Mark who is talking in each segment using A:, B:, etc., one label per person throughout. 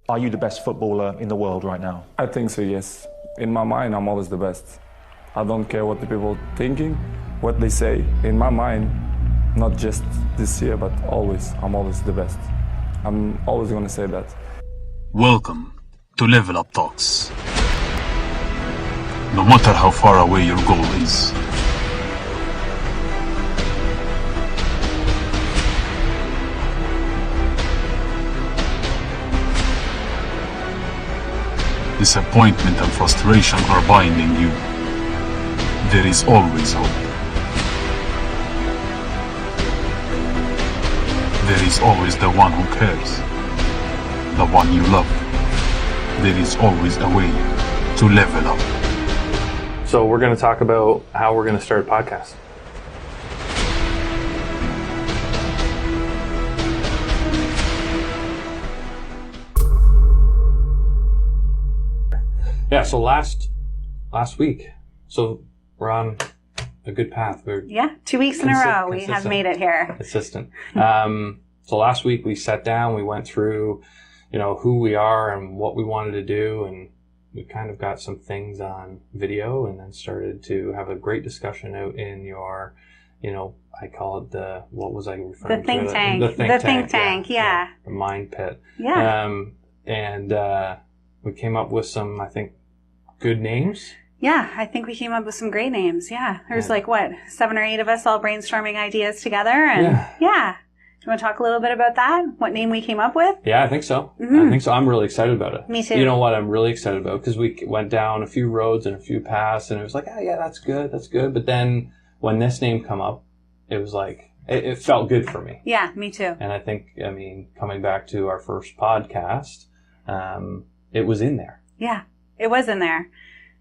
A: Are you the best footballer in the world right now?
B: I think so, yes. In my mind, I'm always the best. I don't care what the people are thinking, what they say. In my mind, not just this year, but always, I'm always the best. I'm always going to say that.
C: Welcome to Level Up Talks. No matter how far away your goal is, disappointment and frustration are binding you. There is always hope. There is always the one who cares, the one you love. There is always a way to level up.
D: So we're going to talk about how we're going to start a podcast. Yeah, so last week, so we're on a good path. We're
E: 2 weeks in a row we have made it here.
D: Consistent. So last week we sat down, we went through, who we are and what we wanted to do, and we kind of got some things on video, and then started to have a great discussion out in your, I call it what was I referring to?
E: The think tank.
D: The think tank,
E: yeah.
D: The mind pit.
E: Yeah.
D: And we came up with some, I think, good names.
E: Yeah, I think we came up with some great names. Yeah. There's 7 or 8 of us all brainstorming ideas together. And yeah. Do you want to talk a little bit about that? What name we came up with?
D: Yeah, I think so. Mm-hmm. I think so. I'm really excited about it.
E: Me too.
D: You know what I'm really excited about? Because we went down a few roads and a few paths, and it was like, oh, yeah, that's good. But then when this name come up, it was like, it felt good for me.
E: Yeah, me too.
D: And I think, coming back to our first podcast, it was in there.
E: Yeah, it was in there.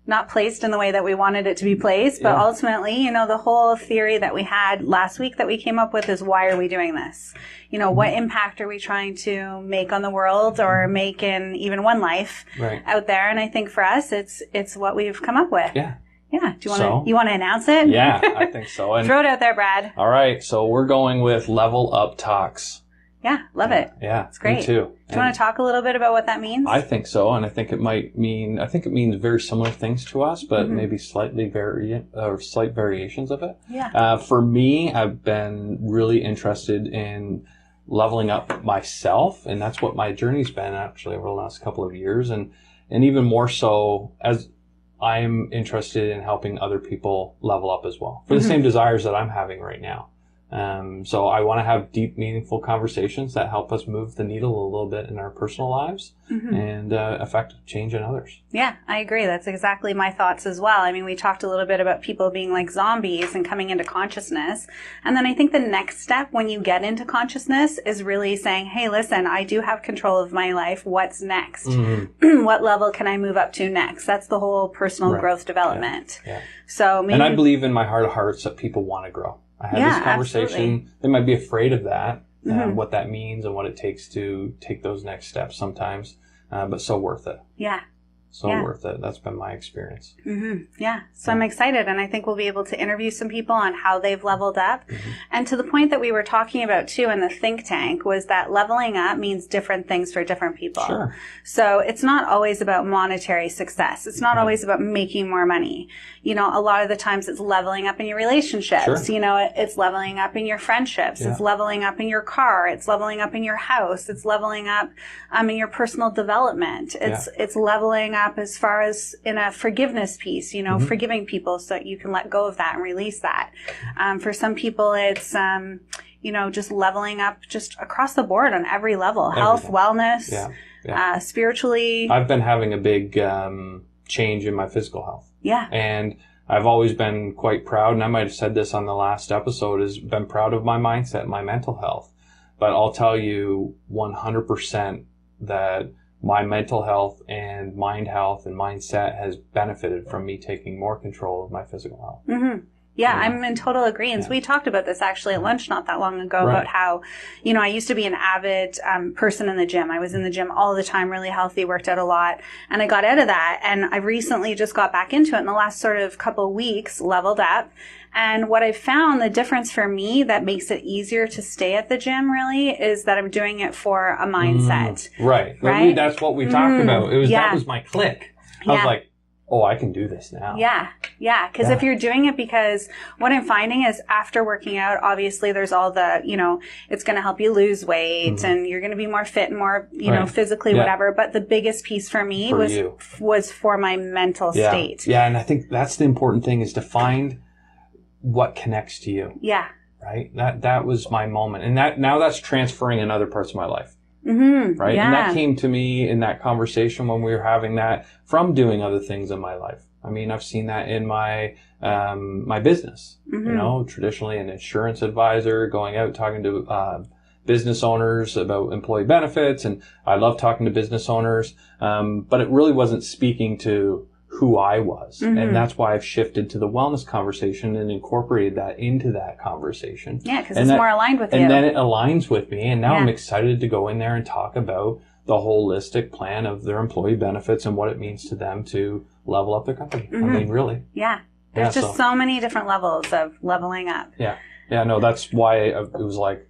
E: Not placed in the way that we wanted it to be placed, but ultimately, the whole theory that we had last week that we came up with is, why are we doing this? What impact are we trying to make on the world, or make in even one life out there? And I think for us, it's what we've come up with.
D: Yeah.
E: Yeah. Do you want to announce it?
D: Yeah, I think so. And
E: throw it out there, Brad.
D: All right. So we're going with Level Up Talks.
E: Yeah, love it.
D: Yeah,
E: it's great.
D: Me too.
E: Do you want to talk a little bit about what that means?
D: I think so, and I think it means very similar things to us, but maybe slight variations of it.
E: Yeah.
D: For me, I've been really interested in leveling up myself, and that's what my journey's been actually over the last couple of years, and even more so as I'm interested in helping other people level up as well for the same desires that I'm having right now. So I want to have deep, meaningful conversations that help us move the needle a little bit in our personal lives and affect change in others.
E: Yeah, I agree. That's exactly my thoughts as well. We talked a little bit about people being like zombies and coming into consciousness. And then I think the next step when you get into consciousness is really saying, hey, listen, I do have control of my life. What's next? What level can I move up to next? That's the whole personal growth development.
D: Yeah.
E: So maybe,
D: and I believe in my heart of hearts that people want to grow. I had this conversation. Absolutely. They might be afraid of that, what that means and what it takes to take those next steps sometimes, but so worth it.
E: Yeah.
D: So worth it. That's been my experience.
E: Yeah. So I'm excited, and I think we'll be able to interview some people on how they've leveled up. And to the point that we were talking about too in the think tank was that leveling up means different things for different people.
D: Sure.
E: So it's not always about monetary success. It's not always about making more money. A lot of the times it's leveling up in your relationships.
D: Sure.
E: It's leveling up in your friendships. Yeah. It's leveling up in your car. It's leveling up in your house. It's leveling up in your personal development. It's leveling up as far as in a forgiveness piece, forgiving people so that you can let go of that and release that. For some people, it's, just leveling up just across the board on every level, health, wellness, spiritually.
D: I've been having a big change in my physical health.
E: Yeah.
D: And I've always been quite proud, and I might have said this on the last episode, has been proud of my mindset and my mental health. But I'll tell you 100% that my mental health and mind health and mindset has benefited from me taking more control of my physical health.
E: Yeah, I'm in total agreement. We talked about this actually at lunch not that long ago about how, I used to be an avid person in the gym. I was in the gym all the time, really healthy, worked out a lot. And I got out of that. And I recently just got back into it in the last sort of couple of weeks, leveled up. And what I've found, the difference for me that makes it easier to stay at the gym really is that I'm doing it for a mindset.
D: Right. That's what we talked about. That was my click. I was like, oh, I can do this now.
E: Yeah. Because if you're doing it, because what I'm finding is after working out, obviously there's all the, it's going to help you lose weight and you're going to be more fit and more, physically, whatever. But the biggest piece for me was for my mental state.
D: Yeah. And I think that's the important thing, is to find what connects to you.
E: Yeah.
D: Right. That was my moment. And now that's transferring in other parts of my life. Right.
E: Yeah.
D: And that came to me in that conversation when we were having that from doing other things in my life. I mean, I've seen that in my, my business, traditionally an insurance advisor, going out, talking to, business owners about employee benefits. And I love talking to business owners. But it really wasn't speaking to who I was. And that's why I've shifted to the wellness conversation and incorporated that into that conversation.
E: Yeah, because it's more aligned with you.
D: And then it aligns with me. And now I'm excited to go in there and talk about the holistic plan of their employee benefits and what it means to them to level up their company. I mean, really.
E: Yeah. There's just so many different levels of leveling up.
D: Yeah. Yeah, no, that's why it was like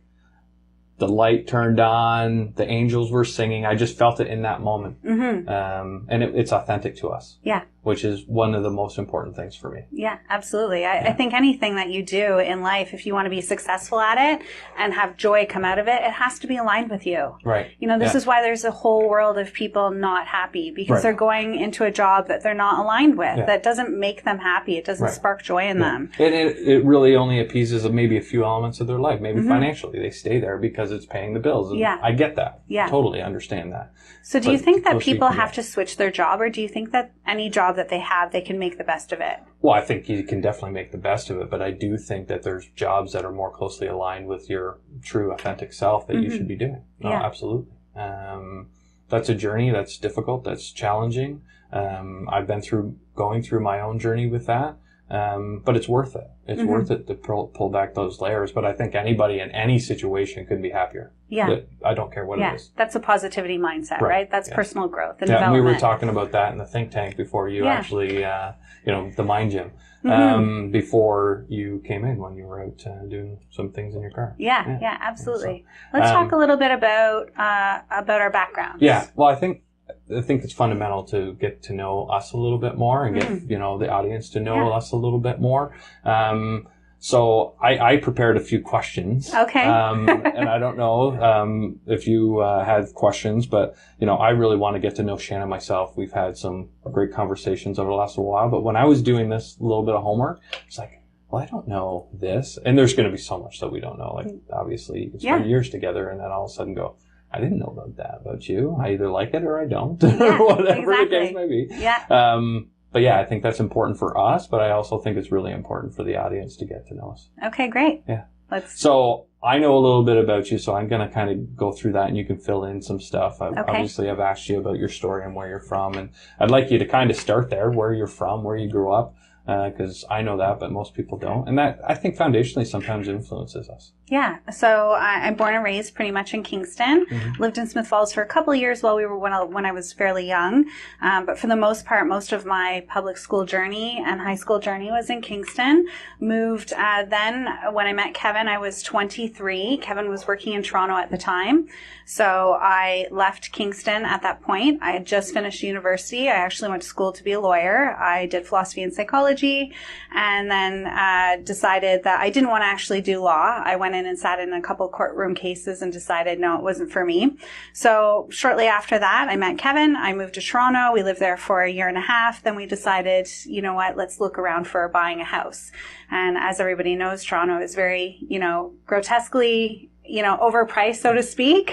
D: the light turned on, the angels were singing. I just felt it in that moment. And it's authentic to us. Yeah. Which is one of the most important things for me.
E: Yeah, absolutely. I think anything that you do in life, if you want to be successful at it and have joy come out of it, it has to be aligned with you.
D: Right.
E: This is why there's a whole world of people not happy, because they're going into a job that they're not aligned with, that doesn't make them happy. It doesn't spark joy in them.
D: And it really only appeases maybe a few elements of their life. Maybe financially, they stay there because it's paying the bills. And I get that. Yeah. Totally understand that.
E: So do you think that people have to switch their job, or do you think that any job that they have, they can make the best of it?
D: Well, I think you can definitely make the best of it, but I do think that there's jobs that are more closely aligned with your true, authentic self that you should be doing. No, absolutely. That's a journey that's difficult, that's challenging. I've been going through my own journey with that. But it's worth it. It's worth it to pull back those layers. But I think anybody in any situation could be happier. Yeah. I don't care what it is.
E: That's a positivity mindset, right? That's personal growth and development.
D: We were talking about that in the think tank before you actually, the mind gym, before you came in, when you were out doing some things in your car.
E: Yeah, absolutely. So, let's talk a little bit about our backgrounds.
D: Yeah. Well, I think it's fundamental to get to know us a little bit more and get, the audience to know us a little bit more. So I prepared a few questions. Okay. And I don't know, if you, had questions, but, I really want to get to know Shannon myself. We've had some great conversations over the last while, but when I was doing this little bit of homework, it's like, well, I don't know this. And there's going to be so much that we don't know. Like, obviously, you can spend years together and then all of a sudden go, I didn't know about that about you. I either like it or I don't, or whatever the case may be. Yeah. But yeah, I think that's important for us, but I also think it's really important for the audience to get to know us.
E: Okay, great.
D: Yeah. So I know a little bit about you, so I'm going to kind of go through that and you can fill in some stuff. Obviously, I've asked you about your story and where you're from, and I'd like you to kind of start there, where you're from, where you grew up, because I know that, but most people don't. And that, I think, foundationally sometimes influences us.
E: Yeah. So I'm born and raised pretty much in Kingston. Lived in Smith Falls for a couple of years when I was fairly young. But for the most part, most of my public school journey and high school journey was in Kingston. Moved then when I met Kevin, I was 23. Kevin was working in Toronto at the time. So I left Kingston at that point. I had just finished university. I actually went to school to be a lawyer. I did philosophy and psychology, and then decided that I didn't want to actually do law. I went in and sat in a couple courtroom cases and decided no, it wasn't for me. So shortly after that, I met Kevin. I moved to Toronto. We lived there for a year and a half. Then we decided, you know what, let's look around for buying a house. And as everybody knows, Toronto is very, grotesquely, overpriced, so to speak,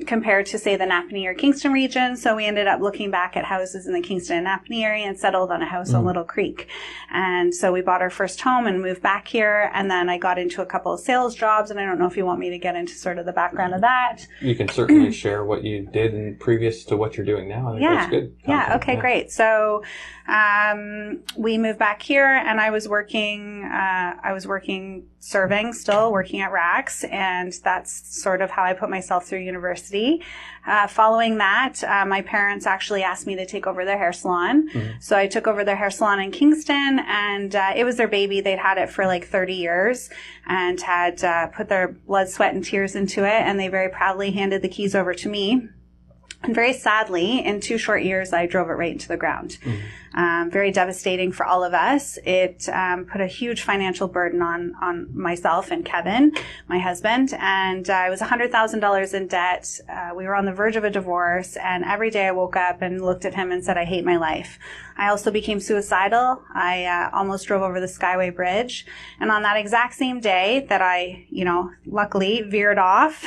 E: compared to, say, the Napanee or Kingston region. So we ended up looking back at houses in the Kingston and Napanee area and settled on a house on Little Creek. And so we bought our first home and moved back here. And then I got into a couple of sales jobs. And I don't know if you want me to get into sort of the background of that.
D: You can certainly share what you did in previous to what you're doing now. I think that's good content.
E: Yeah. Okay, great. So we moved back here, and I was working serving, still working at Rax. books, and that's sort of how I put myself through university. Following that, my parents actually asked me to take over their hair salon. So I took over their hair salon in Kingston, and it was their baby. They'd had it for like 30 years and had put their blood, sweat, and tears into it, and they very proudly handed the keys over to me. And very sadly, in 2 short years, I drove it right into the ground. Very devastating for all of us. It put a huge financial burden on myself and Kevin, my husband, and I was $100,000 in debt. We were on the verge of a divorce, and every day I woke up and looked at him and said, I hate my life. I also became suicidal. I almost drove over the Skyway Bridge. And on that exact same day that I, luckily veered off,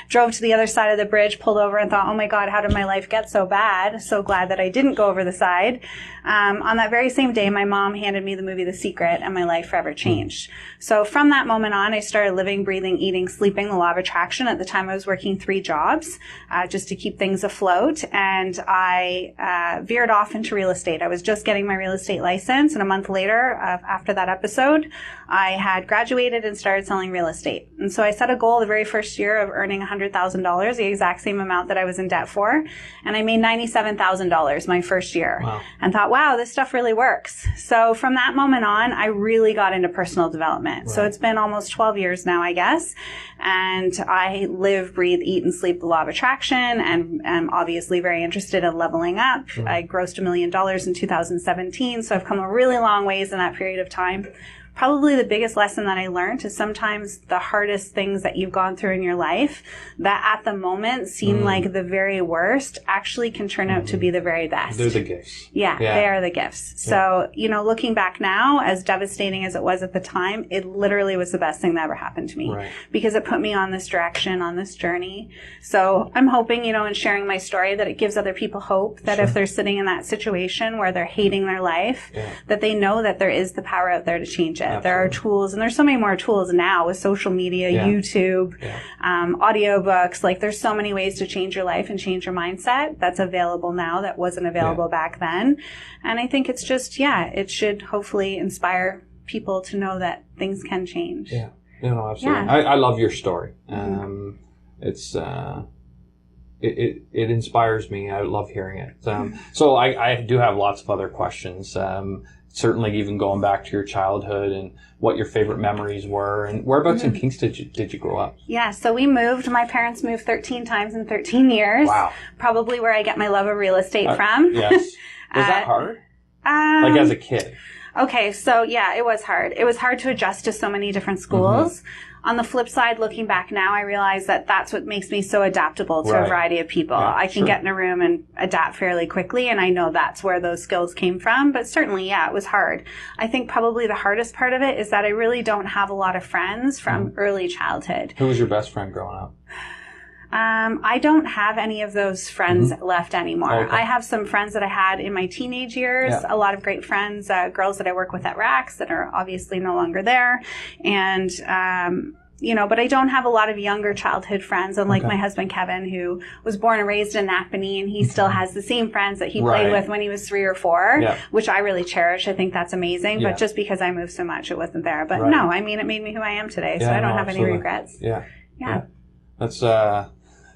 E: drove to the other side of the bridge, pulled over and thought, oh my God, how did my life get so bad? So glad that I didn't go over the side. On that very same day, my mom handed me the movie The Secret, and my life forever changed. So from that moment on, I started living, breathing, eating, sleeping the law of attraction. At the time, I was working 3 jobs just to keep things afloat. And I veered off into real estate. I was just getting my real estate license. And a month later, after that episode, I had graduated and started selling real estate. And so I set a goal the very first year of earning $100,000, the exact same amount that I was in debt for. And I made $97,000 my first year.
D: Wow.
E: And thought, wow, this stuff really works. So from that moment on, I really got into personal development. Right. So it's been almost 12 years now, I guess. And I live, breathe, eat, and sleep the law of attraction, and am obviously very interested in leveling up. I grossed $1 million in 2017. So I've come a really long ways in that period of time. Probably the biggest lesson that I learned is sometimes the hardest things that you've gone through in your life that at the moment seem like the very worst actually can turn out to be the very best.
D: They're the gifts.
E: Yeah, they are the gifts. So, looking back now, as devastating as it was at the time, it literally was the best thing that ever happened to me because it put me on this direction, on this journey. So I'm hoping, in sharing my story that it gives other people hope that if they're sitting in that situation where they're hating their life, that they know that there is the power out there to change it. Absolutely. There are tools, and there's so many more tools now with social media, YouTube, audiobooks. Like there's so many ways to change your life and change your mindset that's available now that wasn't available back then. And I think it's just, it should hopefully inspire people to know that things can change.
D: Yeah, absolutely. Yeah. I love your story. It's it inspires me. I love hearing it. So I do have lots of other questions. Certainly even going back to your childhood and what your favorite memories were, and whereabouts in Kingston did you grow up? Yeah,
E: so my parents moved 13 times in 13 years.
D: Wow.
E: Probably where I get my love of real estate from.
D: Yes. Was that hard? Like as a kid?
E: Okay, so it was hard. It was hard to adjust to so many different schools. On the flip side, looking back now, I realize that that's what makes me so adaptable to a variety of people. Yeah, I can get in a room and adapt fairly quickly, and I know that's where those skills came from. But certainly, it was hard. I think probably the hardest part of it is that I really don't have a lot of friends from early childhood.
D: Who was your best friend growing up?
E: I don't have any of those friends left anymore. Okay. I have some friends that I had in my teenage years, a lot of great friends, girls that I work with at RACS that are obviously no longer there. And, but I don't have a lot of younger childhood friends, unlike my husband, Kevin, who was born and raised in Napanee, and he still has the same friends that he played with when he was 3 or 4, which I really cherish. I think that's amazing. But just because I moved so much, it wasn't there. But no, I mean, it made me who I am today, so I don't have any regrets.
D: Yeah. That's,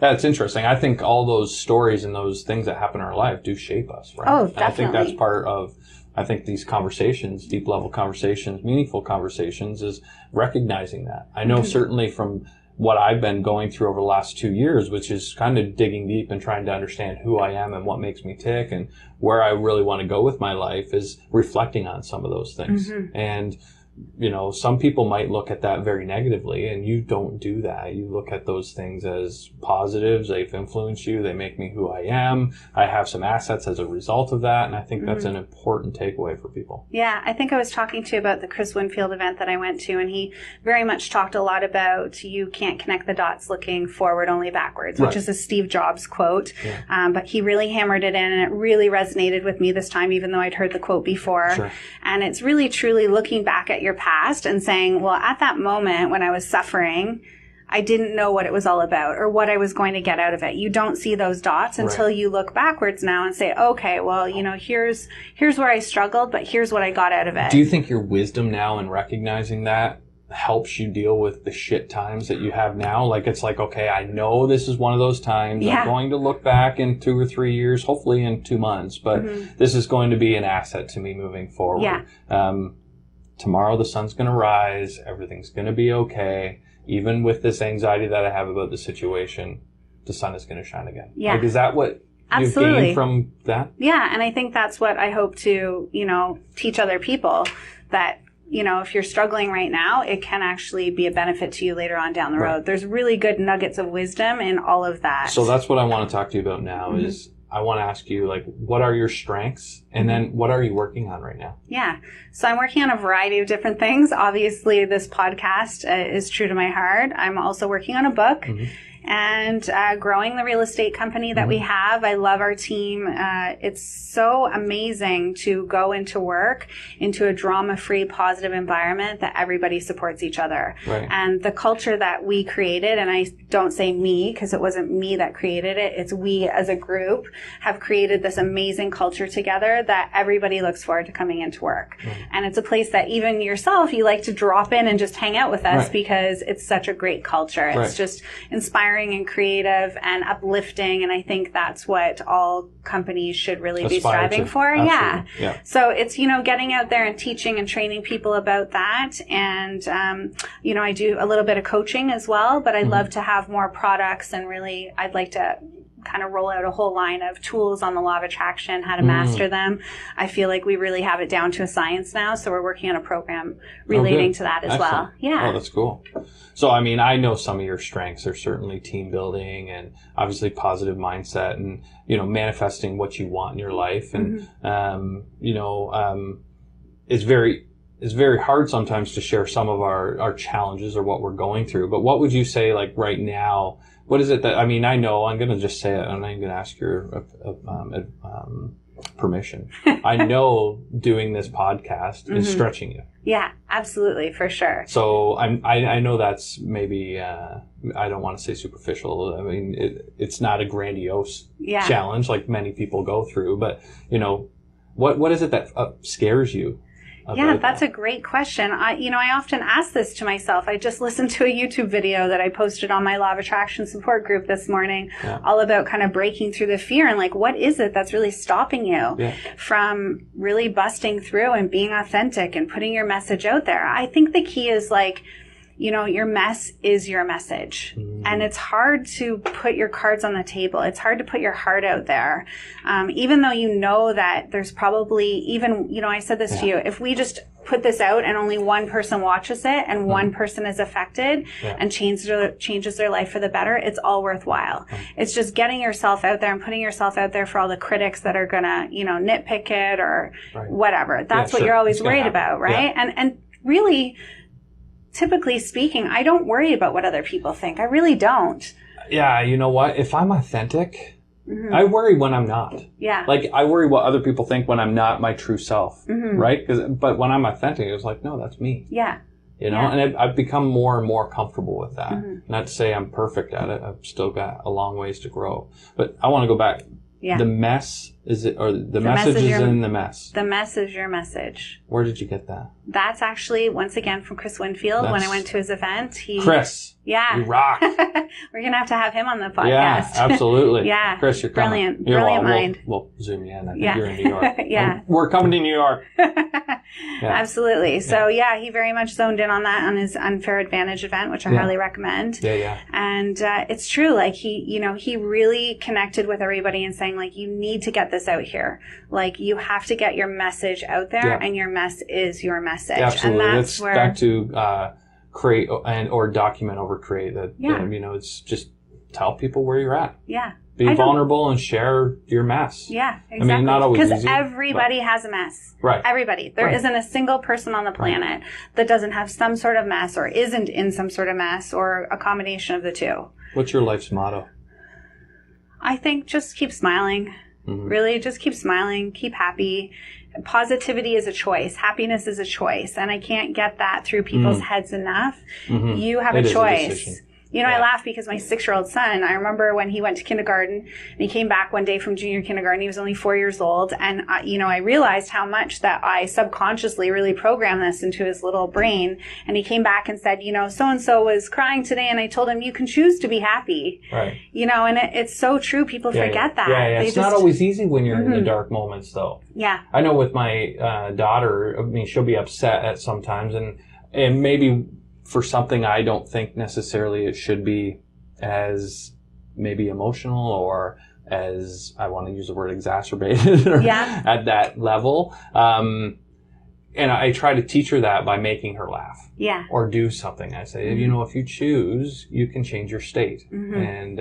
D: it's interesting. I think all those stories and those things that happen in our life do shape us, right?
E: Oh, definitely.
D: And I think that's part of, these conversations, deep level conversations, meaningful conversations, is recognizing that. I know certainly from what I've been going through over the last 2 years, which is kind of digging deep and trying to understand who I am and what makes me tick and where I really want to go with my life, is reflecting on some of those things. And some people might look at that very negatively, and you don't do that. You look at those things as positives. They've influenced you. They make me who I am. I have some assets as a result of that, and I think that's an important takeaway for people. Yeah,
E: I think I was talking to you about the Chris Winfield event that I went to, and he very much talked a lot about you can't connect the dots looking forward, only backwards, which is a Steve Jobs quote. But he really hammered it in, and it really resonated with me this time, even though I'd heard the quote before. And it's really, truly looking back at your past and saying, well, at that moment when I was suffering, I didn't know what it was all about or what I was going to get out of it. You don't see those dots until you look backwards now and say, okay, well, here's where I struggled, but here's what I got out of it.
D: Do you think your wisdom now in recognizing that helps you deal with the shit times that you have now? Like, it's like, okay, I know this is one of those times.
E: Yeah.
D: I'm going to look back in 2 or 3 years, hopefully in 2 months, but this is going to be an asset to me moving forward.
E: Yeah.
D: Tomorrow the sun's going to rise. Everything's going to be okay. Even with this anxiety that I have about the situation, the sun is going to shine again.
E: Yeah.
D: Like, is that what you've
E: Absolutely.
D: gained from that?
E: Yeah, and I think that's what I hope to, teach other people, that, if you're struggling right now, it can actually be a benefit to you later on down the road. There's really good nuggets of wisdom in all of that.
D: So that's what I want to talk to you about now is I want to ask you, like, what are your strengths? And then what are you working on right now?
E: Yeah. So I'm working on a variety of different things. Obviously, this podcast is true to my heart. I'm also working on a book. And growing the real estate company that we have. I love our team. It's so amazing to go into work, into a drama-free, positive environment that everybody supports each other.
D: Right.
E: And the culture that we created, and I don't say me because it wasn't me that created it, it's we as a group have created this amazing culture together that everybody looks forward to coming into work. And it's a place that even yourself, you like to drop in and just hang out with us because it's such a great culture. It's just inspiring and creative and uplifting, and I think that's what all companies should really be striving for. Yeah. So it's, getting out there and teaching and training people about that. And, I do a little bit of coaching as well, but I'd love to have more products, and really I'd like to kind of roll out a whole line of tools on the law of attraction, how to master them. I feel like we really have it down to a science now, so we're working on a program relating to that as well. Yeah.
D: Oh, that's cool. So, I mean, I know some of your strengths are certainly team building and obviously positive mindset and, manifesting what you want in your life. And, it's very hard sometimes to share some of our challenges or what we're going through. But what would you say, like, right now? What is it that, I mean, I know, I'm going to just say it, and I'm going to ask your permission. I know doing this podcast is stretching you.
E: Yeah, absolutely, for sure.
D: So I know that's maybe, I don't want to say superficial. I mean, it's not a grandiose challenge like many people go through, but, what is it that scares you?
E: Yeah, that's a great question. I often ask this to myself. I just listened to a YouTube video that I posted on my Law of Attraction support group this morning, all about kind of breaking through the fear and like, what is it that's really stopping you from really busting through and being authentic and putting your message out there? I think the key is like, your mess is your message. And it's hard to put your cards on the table. It's hard to put your heart out there. Even though that there's probably even, I said this to you, if we just put this out and only one person watches it and one person is affected and changes their life for the better, it's all worthwhile. It's just getting yourself out there and putting yourself out there for all the critics that are going to, nitpick it or whatever. That's what you're always worried about, right? And really, typically speaking, I don't worry about what other people think. I really don't.
D: Yeah, you know what? If I'm authentic, I worry when I'm not.
E: Yeah.
D: Like, I worry what other people think when I'm not my true self, right? But when I'm authentic, it's like, no, that's me.
E: Yeah.
D: And I've become more and more comfortable with that. Not to say I'm perfect at it. I've still got a long ways to grow. But I want to go back.
E: Yeah.
D: The mess is it, or the message is in the mess.
E: The mess is your message.
D: Where did you get that?
E: That's actually, once again, from Chris Winfield. When I went to his event,
D: Chris.
E: Yeah.
D: You rock.
E: We're going to have him on the podcast.
D: Yeah, absolutely.
E: Yeah.
D: Chris, you're coming.
E: Brilliant mind.
D: We'll zoom you in. I think you're in New York.
E: Yeah.
D: We're coming to New York.
E: Absolutely. So, he very much zoned in on that on his Unfair Advantage event, which I highly recommend.
D: Yeah.
E: And it's true. Like, he really connected with everybody and saying, like, you need to get this out here. Like, you have to get your message out there, and your mess is your message.
D: Absolutely.
E: And that's where...
D: back to create or document over create. That it's just tell people where you're at.
E: Yeah.
D: Be vulnerable and share your mess.
E: Yeah, exactly.
D: I mean, not always easy.
E: Because everybody has a mess.
D: Right.
E: Everybody. There isn't a single person on the planet that doesn't have some sort of mess or isn't in some sort of mess or a combination of the two.
D: What's your life's motto?
E: I think just keep smiling. Really, just keep smiling. Keep happy. Positivity is a choice. Happiness is a choice. And I can't get that through people's heads enough. You have a choice. You know, I laugh because my 6-year-old son, I remember when he went to kindergarten and he came back one day from junior kindergarten, he was only 4 years old. And, you know, I realized how much that I subconsciously really programmed this into his little brain. And he came back and said, you know, so-and-so was crying today. And I told him, you can choose to be happy.
D: Right.
E: You know, and it's so true. People forget that.
D: Yeah. It's not always easy when you're in the dark moments, though.
E: Yeah.
D: I know with my daughter, I mean, she'll be upset at sometimes, and maybe for something I don't think necessarily it should be as maybe emotional or as, I want to use the word exacerbated at that level. And I try to teach her that by making her laugh. Yeah. Or do something. I say, you know, if you choose, you can change your state. And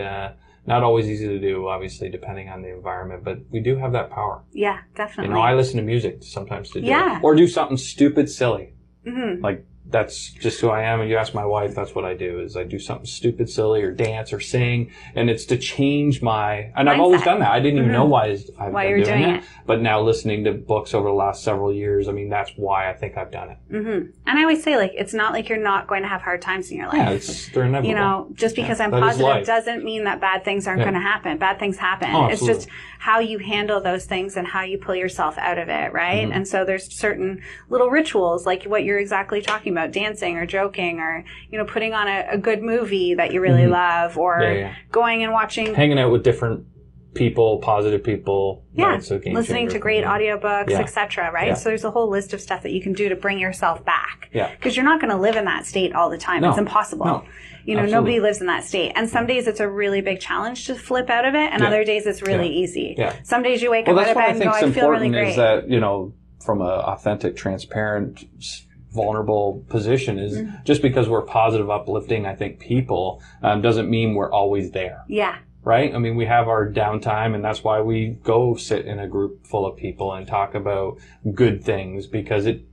D: not always easy to do, obviously, depending on the environment, but we do have that power.
E: Yeah, definitely.
D: You know, I listen to music sometimes to do it. Or do something stupid, silly. Like, that's just who I am. And you ask my wife, that's what I do, is I do something stupid, silly, or dance or sing. And it's to change and I've always done that. I didn't even know why I've been doing it. But now listening to books over the last several years, I mean, that's why I think I've done it. And
E: I always say, like, it's not like you're not going to have hard times in your life.
D: Yeah, they're inevitable.
E: You know, just because I'm positive doesn't mean that bad things aren't going to happen. Bad things happen.
D: Oh,
E: it's just how you handle those things and how you pull yourself out of it, right? And so there's certain little rituals, like what you're exactly talking about, dancing or joking or, you know, putting on a good movie that you really love or going and watching.
D: Hanging out with different people, positive people.
E: Yeah, listening to great audiobooks, etc., right? So there's a whole list of stuff that you can do to bring yourself back. Yeah. Because you're not going to live in that state all the time. It's impossible. No. You know, nobody lives in that state. And some days it's a really big challenge to flip out of it, and other days it's really easy. Yeah. Some days you wake up out of bed and go, I feel really great.
D: Is that, you know, from an authentic, transparent, vulnerable position is just because we're positive, uplifting, I think, people, doesn't mean we're always there. Yeah. Right? I mean, we have our downtime, and that's why we go sit in a group full of people and talk about good things, because it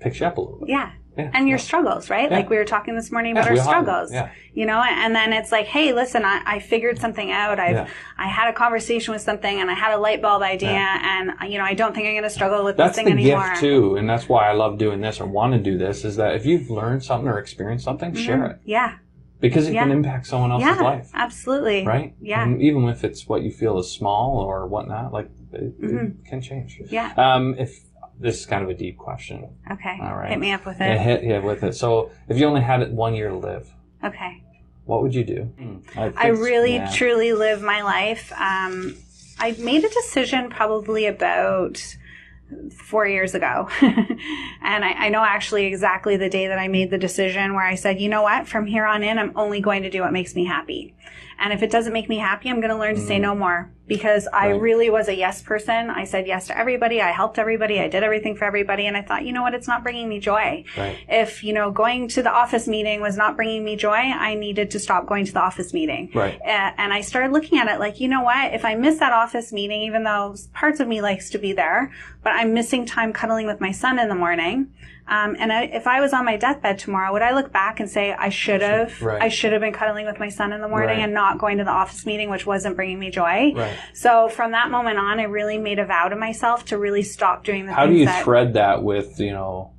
D: picks you up a little bit.
E: Yeah. And your struggles, right? Like we were talking this morning about our struggles, you know, and then it's like, hey, listen, I figured something out. I had a conversation with something and I had a light bulb idea and, you know, I don't think I'm going to struggle with this thing anymore.
D: That's the gift too. And that's why I love doing this or want to do this, is that if you've learned something or experienced something, share it. Yeah. Because it can impact someone else's life.
E: Absolutely.
D: Right? Yeah. And even if it's what you feel is small or whatnot, like it can change. Yeah. This is kind of a deep question.
E: Okay.
D: All right.
E: Hit me up with it.
D: Hit with it. So if you only had 1 year to live.
E: Okay.
D: What would you do?
E: I really, truly live my life. I made a decision probably about 4 years ago. And I know actually exactly the day that I made the decision where I said, you know what, from here on in, I'm only going to do what makes me happy. And if it doesn't make me happy, I'm going to learn to say no more, because I really was a yes person. I said yes to everybody. I helped everybody. I did everything for everybody. And I thought, you know what? It's not bringing me joy. Right. If, you know, going to the office meeting was not bringing me joy, I needed to stop going to the office meeting. Right. And I started looking at it like, you know what? If I miss that office meeting, even though parts of me likes to be there, but I'm missing time cuddling with my son in the morning. If I was on my deathbed tomorrow, would I look back and say I should have been cuddling with my son in the morning and not going to the office meeting, which wasn't bringing me joy? Right. So from that moment on, I really made a vow to myself to really stop doing the
D: How do you thread that with, you know,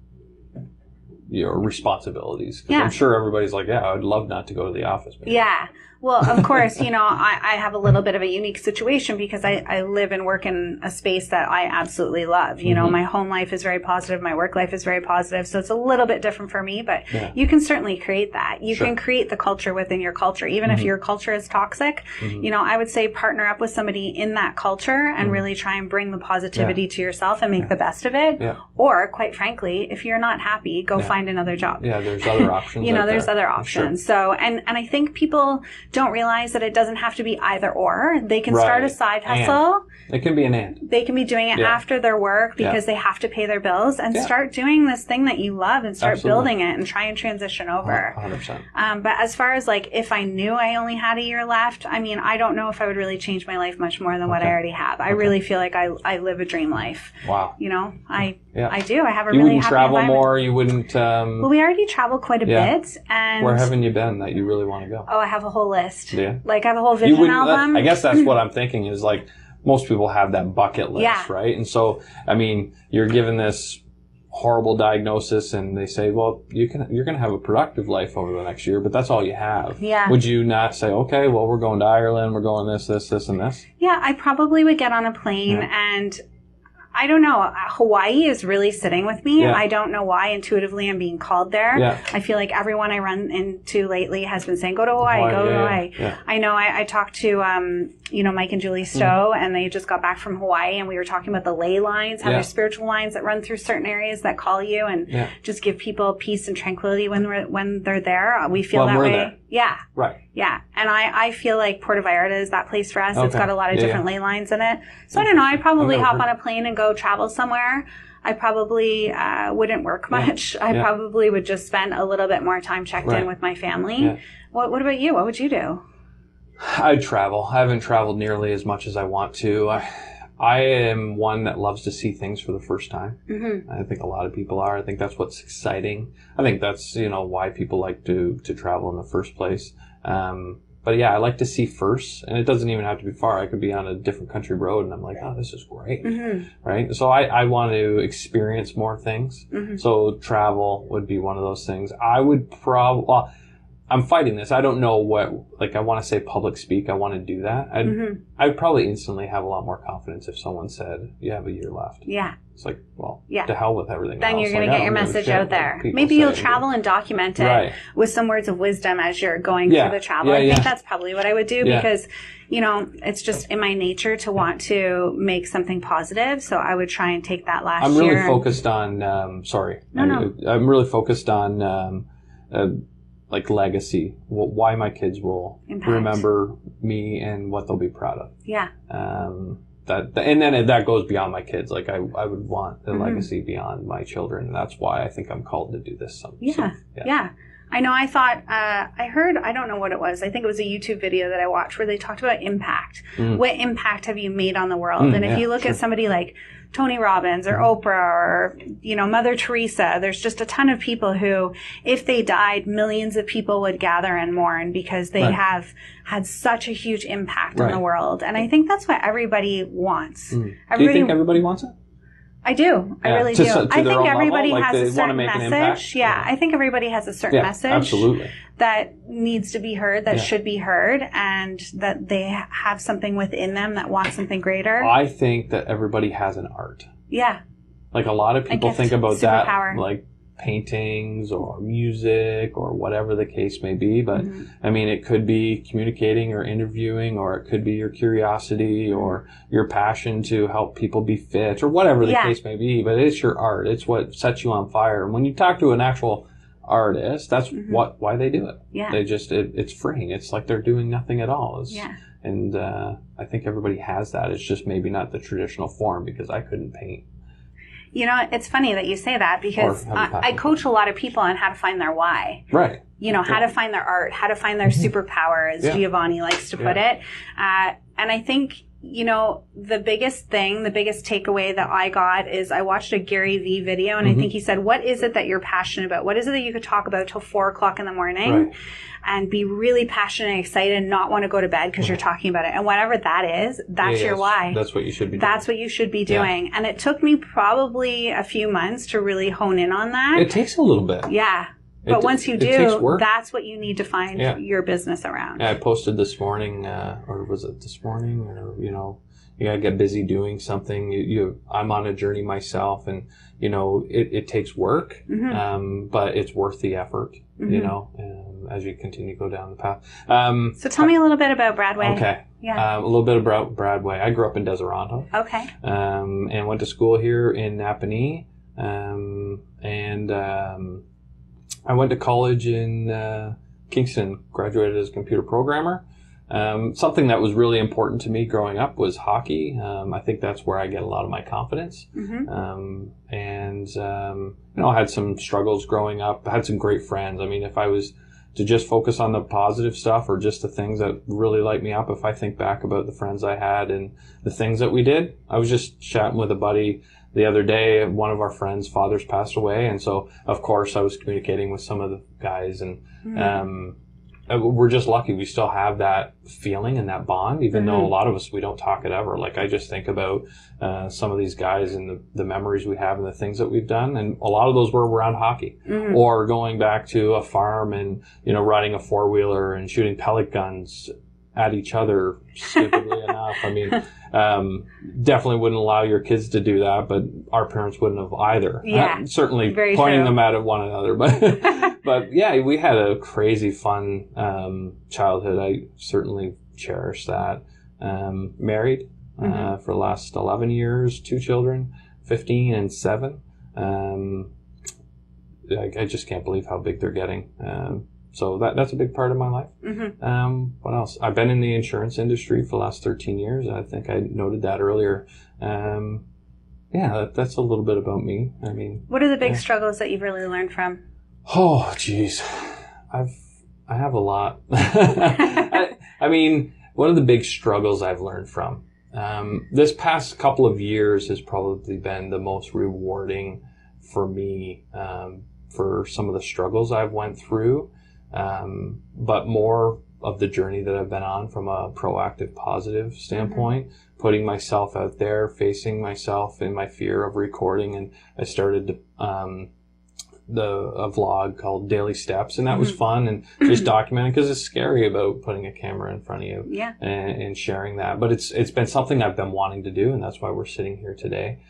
D: your responsibilities? Because I'm sure everybody's like, yeah, I'd love not to go to the office meeting.
E: Yeah. Well, of course, you know, I have a little bit of a unique situation because I live and work in a space that I absolutely love. You know, my home life is very positive. My work life is very positive. So it's a little bit different for me, but you can certainly create that. You can create the culture within your culture. Even if your culture is toxic, you know, I would say partner up with somebody in that culture and really try and bring the positivity to yourself and make the best of it. Yeah. Or, quite frankly, if you're not happy, go find another job.
D: Yeah, there's other options.
E: You know, there's other options. Sure. So, and I think people don't realize that it doesn't have to be either or. They can start a side hustle.
D: It can be an and.
E: They can be doing it after their work because they have to pay their bills, and start doing this thing that you love and start building it and try and transition over. 100%. But as far as like, if I knew I only had a year left, I mean, I don't know if I would really change my life much more than what I already have. I really feel like I live a dream life. Wow. You know, I do. I have a really happy
D: travel more. You wouldn't.
E: Well, we already travel quite a bit. And
D: where haven't you been that you really want to go?
E: Oh, I have a whole list. Yeah. Like I have a whole vision album.
D: I guess that's what I'm thinking is like most people have that bucket list, right? And so, I mean, you're given this horrible diagnosis and they say, well, you're going to have a productive life over the next year, but that's all you have.
E: Yeah.
D: Would you not say, okay, well, we're going to Ireland, we're going this, and this?
E: Yeah, I probably would get on a plane and I don't know. Hawaii is really sitting with me.
D: Yeah.
E: I don't know why intuitively I'm being called there.
D: Yeah.
E: I feel like everyone I run into lately has been saying, go to Hawaii, go to Hawaii.
D: Yeah.
E: I know I talked to, Mike and Julie Stowe and they just got back from Hawaii and we were talking about the ley lines, how there's spiritual lines that run through certain areas that call you and just give people peace and tranquility when they're there. We feel that way.
D: There.
E: Yeah.
D: Right.
E: Yeah. And I feel like Puerto Vallarta is that place for us.
D: Okay.
E: It's got a lot of different ley lines in it. So I don't know. I'd probably hop on a plane and go travel somewhere. I probably wouldn't work much. I probably would just spend a little bit more time checked in with my family. Yeah. What about you? What would you do?
D: I'd travel. I haven't traveled nearly as much as I want to. I am one that loves to see things for the first time. Mm-hmm. I think a lot of people are. I think that's what's exciting. I think that's, why people like to travel in the first place. But yeah, I like to see first, and it doesn't even have to be far. I could be on a different country road, and I'm like, oh, this is great, right? So I want to experience more things. Mm-hmm. So travel would be one of those things. I would probably... I'm fighting this. I don't know I want to say public speak. I want to do that. I'd probably instantly have a lot more confidence if someone said, you have a year left. Yeah. It's like, well, to hell with everything
E: then
D: else.
E: You're going to get your message out there. Maybe you'll travel and document it with some words of wisdom as you're going through the travel. I think that's probably what I would do because, it's just in my nature to want to make something positive. So I would try and take that last year.
D: I'm really focused on, I'm really focused on, legacy, why my kids will remember me and what they'll be proud of. Yeah. And then that goes beyond my kids. Like I would want the legacy beyond my children. And that's why I think I'm called to do this. Yeah.
E: I know. I thought, I heard, I don't know what it was. I think it was a YouTube video that I watched where they talked about impact. What impact have you made on the world? And if you look at somebody like Tony Robbins or Oprah or, Mother Teresa, there's just a ton of people who, if they died, millions of people would gather and mourn because they have had such a huge impact on the world. And I think that's what everybody wants.
D: Do you think everybody wants it?
E: I do. I really do. I think everybody
D: level,
E: has a certain
D: message.
E: Yeah, I think everybody has a certain message that needs to be heard, that should be heard, and that they have something within them that wants something greater.
D: I think that everybody has an art.
E: Yeah.
D: Like a lot of people think about that, like paintings or music or whatever the case may be. But I mean, it could be communicating or interviewing, or it could be your curiosity or your passion to help people be fit or whatever the case may be. But it's your art. It's what sets you on fire. And when you talk to an actual artist, that's why they do it. Yeah. They just, it's freeing. It's like they're doing nothing at all. And I think everybody has that. It's just maybe not the traditional form because I couldn't paint.
E: It's funny that you say that because I coach a lot of people on how to find their why.
D: Right.
E: How to find their art, how to find their superpower, as Giovanni likes to put it. And I think, the biggest takeaway that I got is I watched a Gary Vee video and I think he said, what is it that you're passionate about? What is it that you could talk about till 4:00 in the morning and be really passionate and excited and not want to go to bed because you're talking about it? And whatever that is, that's your why.
D: That's what you should be doing.
E: That's what you should be doing. Yeah. And it took me probably a few months to really hone in on that.
D: It takes a little bit.
E: Yeah. But once you do, that's what you need to find your business around.
D: Yeah, I posted this morning, or was it this morning? Or, you gotta get busy doing something. I'm on a journey myself, and it takes work, but it's worth the effort. As you continue to go down the path.
E: So tell me a little bit about Bradway.
D: Okay. Yeah. A little bit about Bradway. I grew up in Deseronto. Okay. And went to school here in Napanee, I went to college in Kingston, graduated as a computer programmer. Something that was really important to me growing up was hockey. I think that's where I get a lot of my confidence. I had some struggles growing up. I had some great friends. I mean, if I was to just focus on the positive stuff or just the things that really light me up, if I think back about the friends I had and the things that we did, I was just chatting with a buddy the other day. One of our friends' fathers passed away, and so of course I was communicating with some of the guys, and we're just lucky we still have that feeling and that bond, even though a lot of us, we don't talk it ever. Like, I just think about some of these guys and the memories we have and the things that we've done, and a lot of those were around hockey or going back to a farm and, you know, riding a four-wheeler and shooting pellet guns at each other, stupidly enough. I mean, definitely wouldn't allow your kids to do that, but our parents wouldn't have either.
E: Yeah,
D: certainly
E: very
D: pointing
E: true.
D: them at one another, but yeah, we had a crazy fun childhood. I certainly cherish that. Married for the last 11 years, 2 children, 15 and 7. I just can't believe how big they're getting. So that's a big part of my life. What else? I've been in the insurance industry for the last 13 years. I think I noted that earlier. Yeah, that's a little bit about me. I mean,
E: what are the big struggles that you've really learned from?
D: Oh, geez. I have a lot. I mean, one of the big struggles I've learned from, this past couple of years has probably been the most rewarding for me, for some of the struggles I've went through. But more of the journey that I've been on from a proactive, positive standpoint, putting myself out there, facing myself in my fear of recording. And I started a vlog called Daily Steps, and that was fun, and just documenting, because it's scary about putting a camera in front of you and sharing that. But it's been something I've been wanting to do, and that's why we're sitting here today.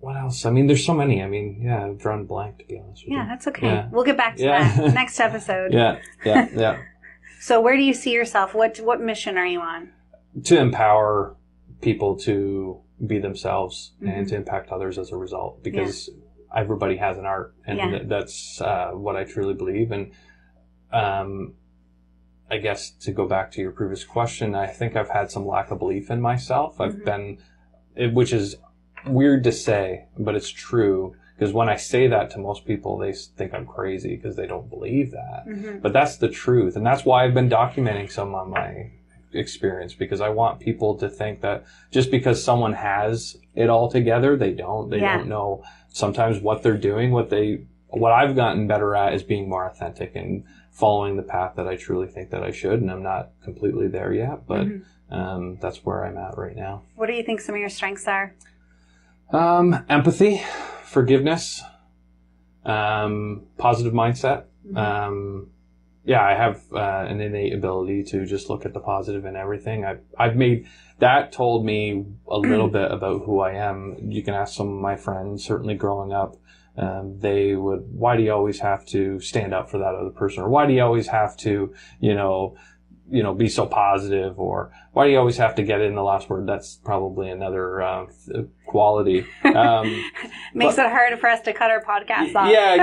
D: What else? I mean, there's so many. I mean, yeah, I've drawn blank, to be honest with you.
E: Yeah, that's okay.
D: Yeah.
E: We'll get back to that next episode.
D: Yeah.
E: So where do you see yourself? What mission are you on?
D: To empower people to be themselves and to impact others as a result, because everybody has an art, and that's what I truly believe. And I guess to go back to your previous question, I think I've had some lack of belief in myself. I've been, which is weird to say, but it's true, because when I say that to most people, they think I'm crazy because they don't believe that. But that's the truth, and that's why I've been documenting some of my experience, because I want people to think that just because someone has it all together, they don't know sometimes what they're doing. What I've gotten better at is being more authentic and following the path that I truly think that I should, and I'm not completely there yet, but that's where I'm at right now.
E: What do you think some of your strengths are?
D: Empathy, forgiveness, positive mindset. I have an innate ability to just look at the positive in everything. I've made that told me a little bit about who I am. You can ask some of my friends, certainly growing up, they would, why do you always have to stand up for that other person? Or why do you always have to, be so positive? Or why do you always have to get in the last word? That's probably another quality.
E: Makes it hard for us to cut our podcast off.
D: Yeah,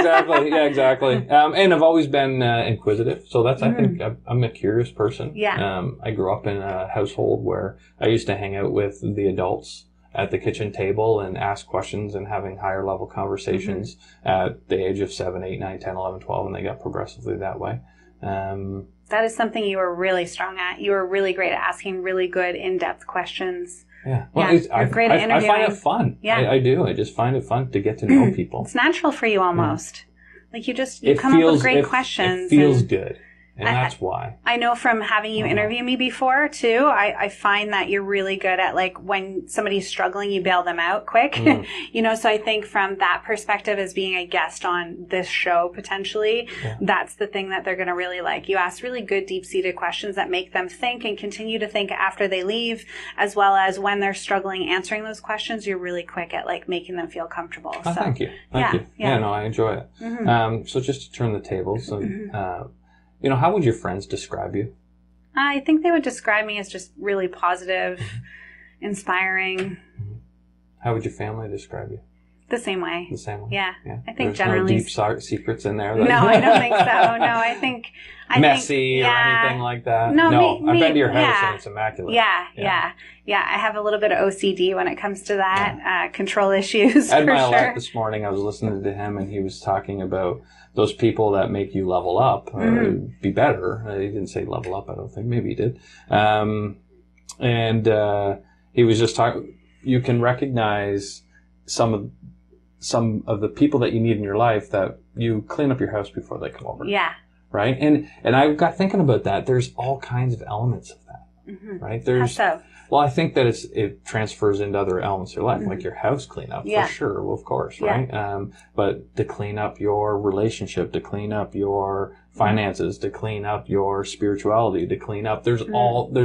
D: exactly. And I've always been inquisitive. So that's, I think, I'm a curious person.
E: Yeah.
D: I grew up in a household where I used to hang out with the adults at the kitchen table and ask questions and having higher level conversations at the age of 7, 8, 9, 10, 11, 12, and they got progressively that way.
E: That is something you were really strong at. You were really great at asking really good, in-depth questions.
D: Yeah. Well,
E: you're great at interviewing.
D: I find it fun.
E: Yeah.
D: I do. I just find it fun to get to know people.
E: It's natural for you almost. Like you come up with great questions.
D: It feels good. And that's why.
E: I know from having you interview me before, too, I find that you're really good at, like, when somebody's struggling, you bail them out quick. So I think from that perspective, as being a guest on this show, potentially, that's the thing that they're going to really like. You ask really good, deep-seated questions that make them think and continue to think after they leave, as well as when they're struggling answering those questions, you're really quick at, like, making them feel comfortable.
D: Oh, so, thank you. Thank you. Yeah, no, I enjoy it. So just to turn the tables, how would your friends describe you?
E: I think they would describe me as just really positive, inspiring.
D: How would your family describe you?
E: The same way.
D: The same way?
E: Yeah. I think
D: There's
E: generally.
D: No deep secrets in there?
E: No, I don't think so. No, I think.
D: Messy or anything like that?
E: No,
D: I've been to your house and it's immaculate.
E: Yeah. I have a little bit of OCD when it comes to that, control issues.
D: Ed
E: for
D: Milet
E: sure.
D: this morning, I was listening to him and he was talking about those people that make you level up, be better. He didn't say level up, I don't think. Maybe he did. And he was just talking, you can recognize some of some of the people that you need in your life that you clean up your house before they come over.
E: Yeah.
D: Right? And I got thinking about that. There's all kinds of elements of that. Right? There's,
E: How so?
D: well, I think that it transfers into other elements of your life, like your house cleanup, for sure, well, of course, right? But to clean up your relationship, to clean up your finances, to clean up your spirituality, to clean up, there's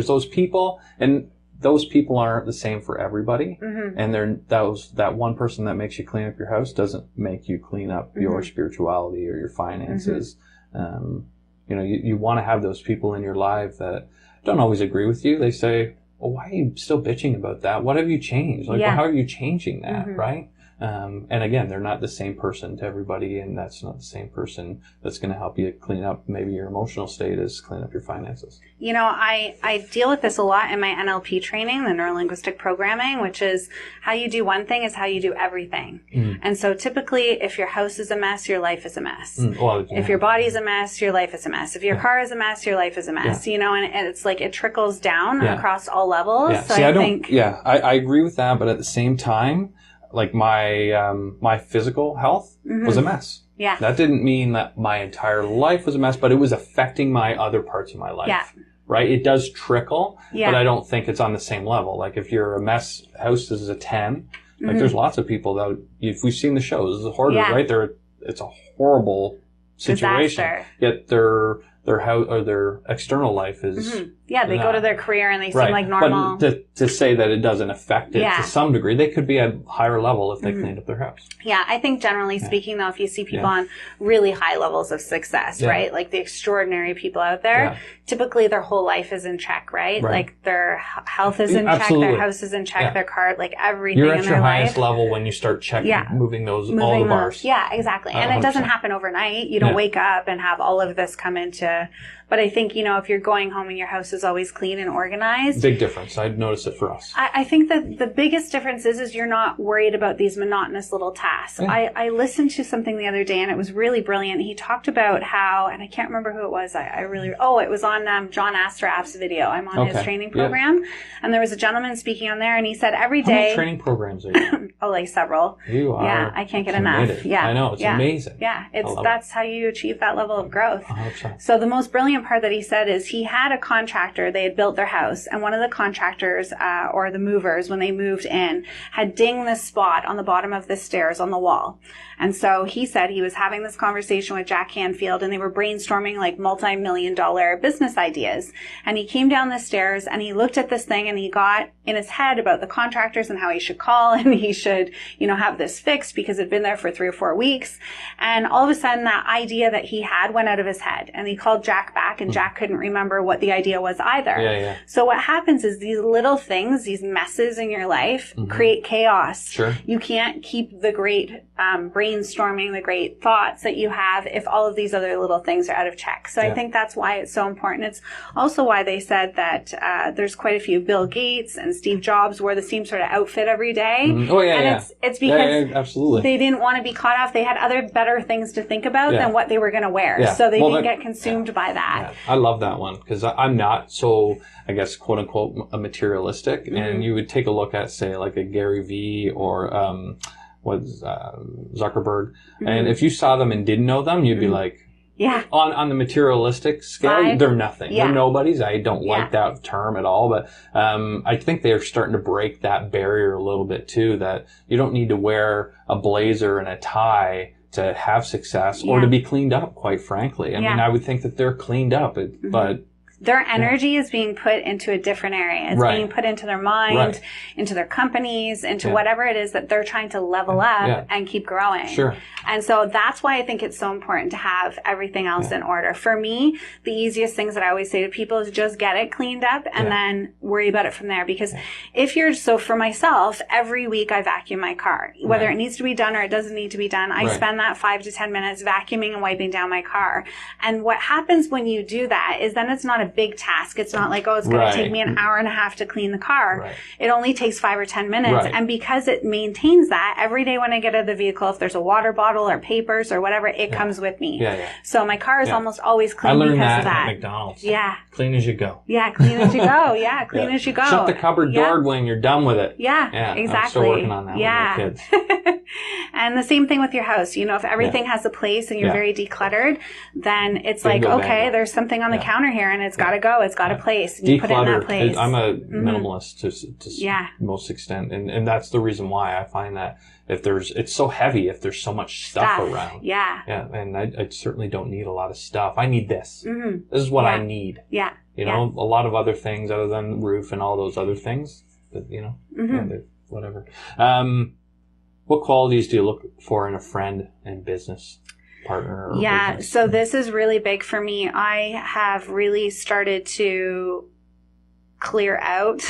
D: those people, and those people aren't the same for everybody. And that one person that makes you clean up your house doesn't make you clean up your spirituality or your finances. You want to have those people in your life that don't always agree with you. They say, well, why are you still bitching about that? What have you changed? Like, well, how are you changing that, right? And again, they're not the same person to everybody, and that's not the same person that's going to help you clean up maybe your emotional state as clean up your finances.
E: You know, I deal with this a lot in my NLP training, the neuro-linguistic programming, which is how you do one thing is how you do everything. And so typically, if your house is a mess, your life is a mess.
D: Well,
E: if your body's a mess, your life is a mess. If your car is a mess, your life is a mess. You know, and it's like it trickles down across all levels. So
D: See,
E: I
D: agree with that, but at the same time, like my physical health was a mess.
E: Yeah.
D: That didn't mean that my entire life was a mess, but it was affecting my other parts of my life.
E: Yeah.
D: Right? It does trickle, but I don't think it's on the same level. Like if you're a mess, house is a 10. Like there's lots of people that, if we've seen the shows, it's a horror, right? It's a horrible situation.
E: Disaster.
D: Yet their house or their external life is
E: they go to their career and they seem like normal.
D: But to say that it doesn't affect it to some degree, they could be at a higher level if they cleaned up their house.
E: Yeah, I think generally speaking, though, if you see people on really high levels of success, right, like the extraordinary people out there, typically their whole life is in check, right? Like their health is in check, their house is in check, their car, like everything in their life.
D: You're at your highest level when you start checking, moving all the bars.
E: Yeah, exactly. And it doesn't happen overnight. You don't wake up and have all of this come into... But I think, if you're going home and your house is always clean and organized.
D: Big difference. I'd notice it for us.
E: I think that the biggest difference is you're not worried about these monotonous little tasks. I listened to something the other day and it was really brilliant. He talked about how, and I can't remember who it was. It was on John Astraf's video. I'm on his training program. And there was a gentleman speaking on there and he said every day.
D: How many training programs are you on?
E: Like several.
D: You are.
E: Yeah, I can't get enough. Yeah.
D: I know. It's amazing.
E: Yeah. That's how you achieve that level of growth.
D: 100%.
E: So the most brilliant part that he said is he had a contractor, they had built their house, and one of the contractors or the movers, when they moved in, had dinged this spot on the bottom of the stairs on the wall. And so he said he was having this conversation with Jack Canfield and they were brainstorming like multi-million-dollar business ideas. And he came down the stairs and he looked at this thing and he got in his head about the contractors and how he should call and he should, have this fixed because it'd been there for 3 or 4 weeks. And all of a sudden that idea that he had went out of his head and he called Jack back and Jack couldn't remember what the idea was either. So what happens is these little things, these messes in your life create chaos.
D: Sure.
E: You can't keep the great brainstorming, the great thoughts that you have if all of these other little things are out of check. So I think that's why it's so important. It's also why they said that there's quite a few Bill Gates and Steve Jobs wore the same sort of outfit every day. It's because
D: absolutely.
E: They didn't want to be caught off. They had other better things to think about than what they were going to wear. So they didn't get consumed by that.
D: I love that one because I'm not so, I guess, quote unquote, a materialistic. And you would take a look at, say, like a Gary Vee or Zuckerberg. And if you saw them and didn't know them, you'd be like, on the materialistic scale, they're nothing. They're nobodies. I don't like that term at all, but I think they're starting to break that barrier a little bit too, that you don't need to wear a blazer and a tie to have success or to be cleaned up, quite frankly. I mean, I would think that they're cleaned up, but
E: their energy is being put into a different area. It's being put into their mind, into their companies, into whatever it is that they're trying to level up and keep growing.
D: Sure.
E: And so that's why I think it's so important to have everything else in order. For me, the easiest things that I always say to people is just get it cleaned up and then worry about it from there. Because so for myself, every week I vacuum my car. Whether it needs to be done or it doesn't need to be done, I spend that 5 to 10 minutes vacuuming and wiping down my car. And what happens when you do that is then it's not a big task. It's not like, it's going to take me an hour and a half to clean the car. It only takes 5 or 10 minutes. And because it maintains that, every day when I get out of the vehicle, if there's a water bottle or papers or whatever, it comes with me. So my car is almost always clean because of that.
D: at McDonald's.
E: Yeah.
D: Clean as you go.
E: Yeah, clean as you go. Yeah, clean as you go.
D: Shut the cupboard door when you're done with it.
E: Yeah, exactly.
D: I'm still working on that with my kids.
E: And the same thing with your house. You know, if everything has a place and you're very decluttered, then it's
D: Bingo,
E: like, okay,
D: bango.
E: there's something on the counter here and it's got to go. It's got a place. And you put it in that place.
D: I'm a minimalist to most extent. And that's the reason why I find that it's so heavy if there's so much stuff around.
E: Yeah.
D: Yeah. And I certainly don't need a lot of stuff. I need this. This is what I need.
E: Yeah.
D: You know, a lot of other things other than the roof and all those other things, but, you know, whatever. What qualities do you look for in a friend and business partner? Or business?
E: So this is really big for me. I have really started to clear out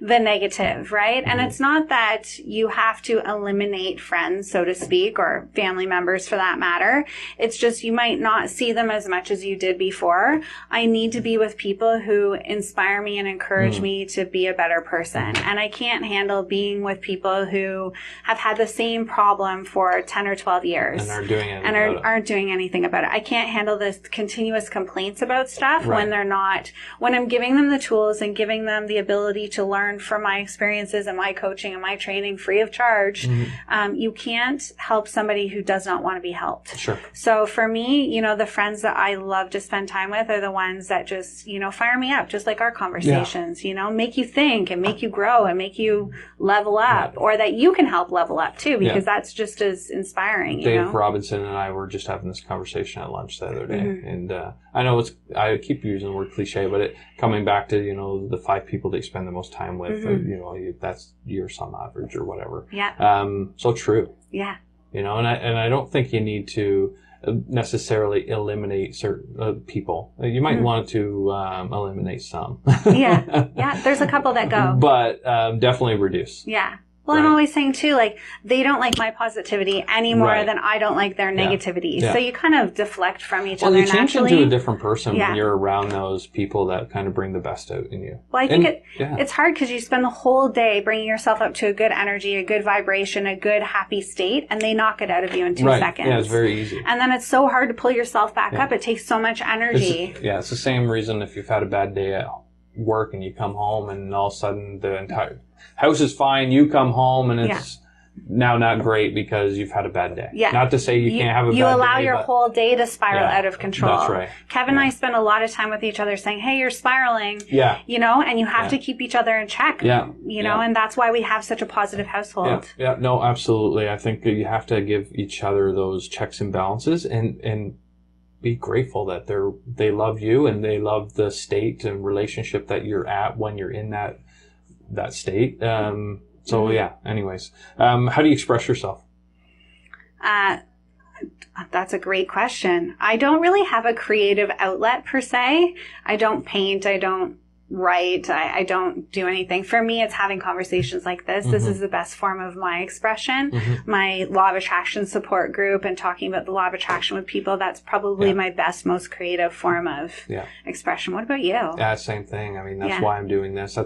E: the negative, right? And it's not that you have to eliminate friends, so to speak, or family members for that matter. It's just you might not see them as much as you did before. I need to be with people who inspire me and encourage me to be a better person. And I can't handle being with people who have had the same problem for 10 or 12 years.
D: And aren't doing anything
E: aren't doing anything about it. I can't handle this continuous complaints about stuff when I'm giving them the tools and giving them the ability to learn from my experiences and my coaching and my training free of charge. You can't help somebody who does not want to be helped.
D: Sure.
E: So for me, you know, the friends that I love to spend time with are the ones that just, you know, fire me up, just like our conversations, you know, make you think and make you grow and make you level up, or that you can help level up too, because that's just as inspiring.
D: Dave Robinson and I were just having this conversation at lunch the other day, and I know I keep using the word cliche, but coming back to, you know, the 5 people that you spend the most time with, you know, that's your sum average or whatever.
E: Yeah.
D: So true.
E: Yeah.
D: You know, and I don't think you need to necessarily eliminate certain people. You might want to eliminate some.
E: Yeah. There's a couple that go.
D: But definitely reduce.
E: Yeah. Well, I'm always saying too, like, they don't like my positivity any more than I don't like their negativity. So you kind of deflect from each other
D: you change
E: naturally.
D: into a different person when you're around those people that kind of bring the best out in you.
E: Well, I think it's hard because you spend the whole day bringing yourself up to a good energy, a good vibration, a good happy state, and they knock it out of you in 2 seconds.
D: Yeah, it's very easy.
E: And then it's so hard to pull yourself back up. It takes so much energy.
D: It's the same reason if you've had a bad day at work and you come home and all of a sudden the entire house is fine, you come home and it's now not great because you've had a bad day. Yeah. Not to say you can't have a bad day.
E: You allow your whole day to spiral out of control.
D: That's right.
E: Kevin and I spend a lot of time with each other saying, hey, you're spiraling. Yeah. You know, and you have to keep each other in check. Yeah. You know, and that's why we have such a positive household.
D: Yeah. No, absolutely. I think that you have to give each other those checks and balances and be grateful that they love you and they love the state and relationship that you're at when you're in that state. Anyways, how do you express yourself?
E: That's a great question. I don't really have a creative outlet per se. I don't paint. I don't write. I don't do anything. For me, it's having conversations like this. This is the best form of my expression. My law of attraction support group and talking about the law of attraction with people, that's probably my best, most creative form of expression. What about you?
D: Yeah, same thing. I mean, that's why I'm doing this.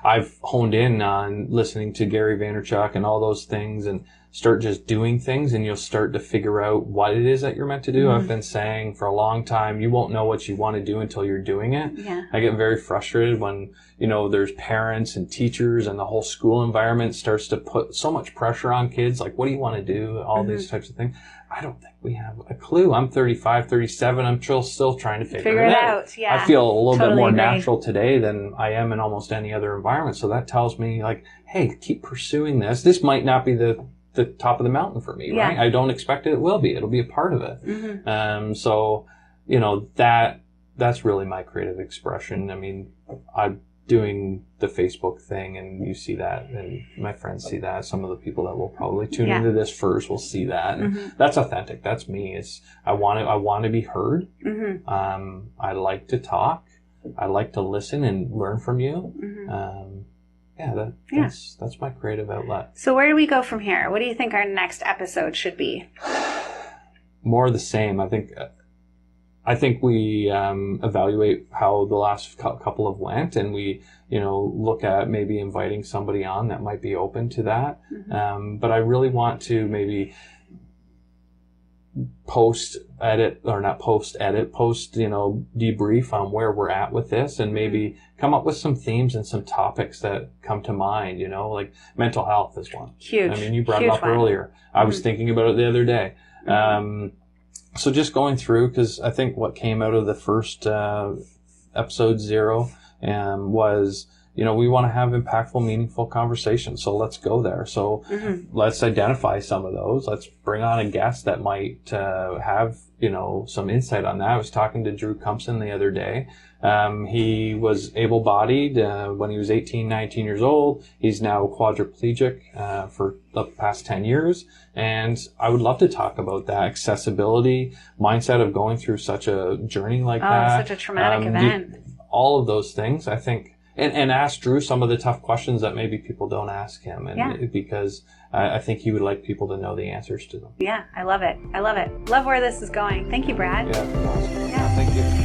D: I've honed in on listening to Gary Vaynerchuk and all those things and start just doing things, and you'll start to figure out what it is that you're meant to do. I've been saying for a long time, you won't know what you want to do until you're doing it. Yeah. I get very frustrated when, you know, there's parents and teachers and the whole school environment starts to put so much pressure on kids. Like, what do you want to do? All these types of things. I don't think we have a clue. I'm 35, 37. I'm still trying to figure it out. Yeah. I feel a little bit more natural today than I am in almost any other environment. So that tells me, like, hey, keep pursuing this. This might not be the top of the mountain for me, right? I don't expect it will be. It'll be a part of it. So, you know, that's really my creative expression. I mean, I'm doing the Facebook thing and you see that and my friends see that. Some of the people that will probably tune into this first will see that. And that's authentic. That's me. I want to be heard. I like to talk. I like to listen and learn from you. That's my creative outlet.
E: So where do we go from here? What do you think our next episode should be?
D: More of the same. I think we evaluate how the last couple have went, and we, you know, look at maybe inviting somebody on that might be open to that. But I really want to maybe post debrief on where we're at with this, and maybe come up with some themes and some topics that come to mind, like mental health is one.
E: Huge.
D: I mean, you brought it up earlier. I was thinking about it the other day. So just going through, because I think what came out of the first episode 0 was, we want to have impactful, meaningful conversations. So let's go there. So let's identify some of those. Let's bring on a guest that might have, some insight on that. I was talking to Drew Cumpson the other day. He was able-bodied when he was 18, 19 years old. He's now quadriplegic for the past 10 years. And I would love to talk about that accessibility mindset of going through such a journey like that.
E: Such a traumatic event.
D: All of those things, I think. And ask Drew some of the tough questions that maybe people don't ask him, because I think he would like people to know the answers to them.
E: Yeah, I love it. Love where this is going. Thank you, Brad.
D: Yeah, awesome. Thank you.